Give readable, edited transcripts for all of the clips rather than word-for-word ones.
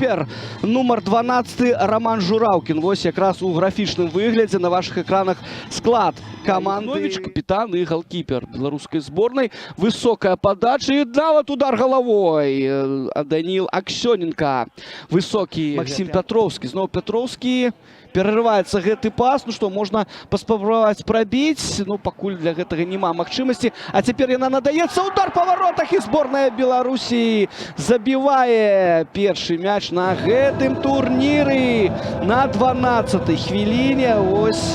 голкіпер нумар 12 Роман Жураўкін. Вось якраз у графічным выглядзе на ваших экранах склад команды. Капитан и голкипер белорусской сборной. Высокая подача и нават удар головой. Данил Аксёненко. Высокий Максим Петровский. Снова Петровский. Перерывается гэты пас. Ну что, можно паспрабаваць пробить. Ну, пакуль для гэтага няма магчымасці. А теперь яна надаецца. Удар по воротах. И сборная Беларуси забивае першы мяч на гэтым турніры. На 12-й хвіліне. Ось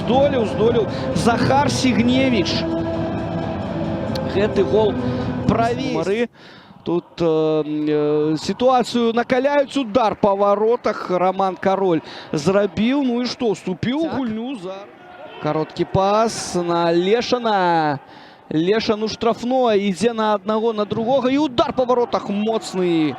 здолеў Захар Сигневич. Гэты гол правіць. Тут ситуацию накаляюць, удар по воротах. Роман Король зрабіў. Ну и что, ступіў гульню за. Короткий пас на Лешана. Лешану штрафное, ідзе на одного, на другого. И удар по воротах моцный.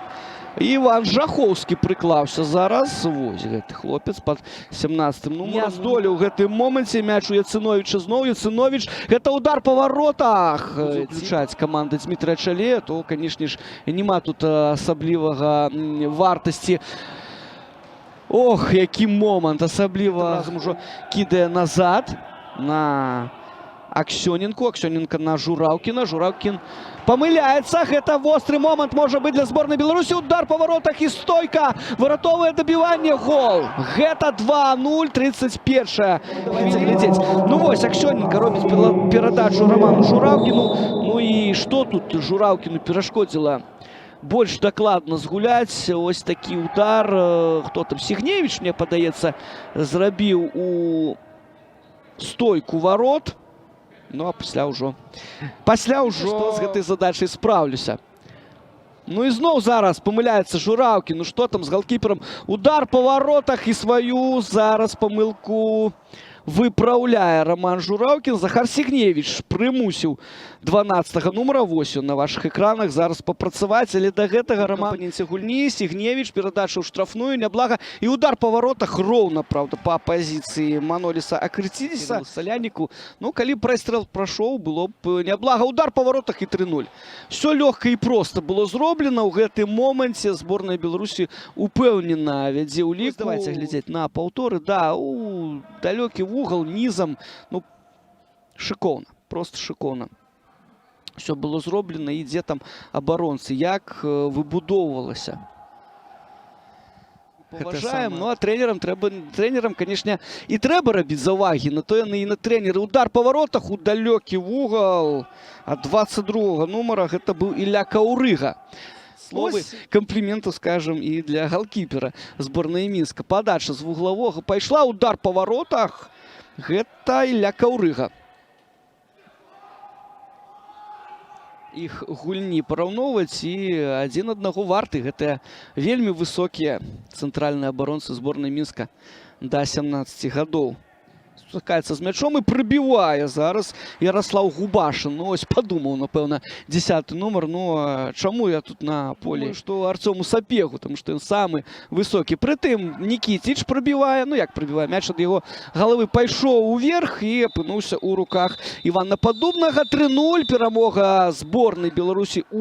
Іван Жаховскі прыклаўся зараз. Вось гэты хлопец под 17-м нумаром. Здолеў у гэтым моменце мяч у Яцыновіча. Зноў Яцыновіч. Гэта удар по воротах. Заключаць команда Дмітрия Чале, то, конечно ж, нема тут асаблівага вартасці. Ох, які момант. Асабліва разом ужо кідае назад на Аксёненко. Аксёненко на Жураўкіна. Жураўкін помыляется. Это острый момент может быть для сборной Беларуси. Удар по воротах и стойка. Воротовое добивание. Гол. Это 2-0. 31-я. Ну вот, Аксёненко робит передачу Роману Жураўкіну. Ну и что тут Жураўкіну перашкодзіла больш дакладна згуляць. Ось такі удар. Хто там? Сигневич, мне падаецца, зрабіў у стойку ворот. Ну, а пасля ўжо з гэтай задачай спраўлюся. Ну і зноў зараз памыляецца Жураўкін. Ну што там з голкіперам? Удар по воротах і сваю зараз памылку выпраўляе Роман Жураўкін. Захар Сигневич прымусіў 12-го нумара. Вось он на ваших экранах. Зараз папрацаваць, але да гэтага Роман гульні. Сигневич, перадача ў штрафную, няблага. І удар по воротах роўна, правда, па пазіцыі Маноліса Акрыцідзіса. Саляніку. Ну, калі прайстрэл прайшоў, было б няблага. Удар по воротах і 3-0. Все лёгка і проста было зроблена. У гэтым моменце зборная Беларусі упэўнена вядзе ў ліку. Давайте глядзець на паўторы. Да, у далёкі угол низом. Ну, шикоўна, просто шикоўна. Все было зроблено, і дзе там абаронцы, як выбудоўвалася. Паважаем, ну а тренерам, конечно, і трэба рабіць заўвагі, на то яны і на тренеры. Удар по воротах у далёкі угол ад 22-го нумара. Гэта быў Ілля Каўрыга. Словы комплименту, скажем, и для голкипера сборной Минска. Подача з вуглового пайшла, удар по воротах. Гэта Ілля Каўрыга. Іх гульні параўноўваць і адзін аднаго варты. Гэта вельмі высокія цэнтральныя абаронцы зборнай Мінска да 17 гадоў. Стыкаецца з мячом і прыбівае зараз Ярослав Губашин. Ну, ось подумал, напэўна, 10-й нумар. Ну, а чаму я тут на полі? Што Арцёму Сапегу, тому што ён самы высокі. Прытым Нікіціч прабівае. Ну, як прабівае? Мяч ад яго галавы пайшоў уверх і апынуўся ў руках Івана Падубнага. 3-0. Перамога зборнай Беларусі у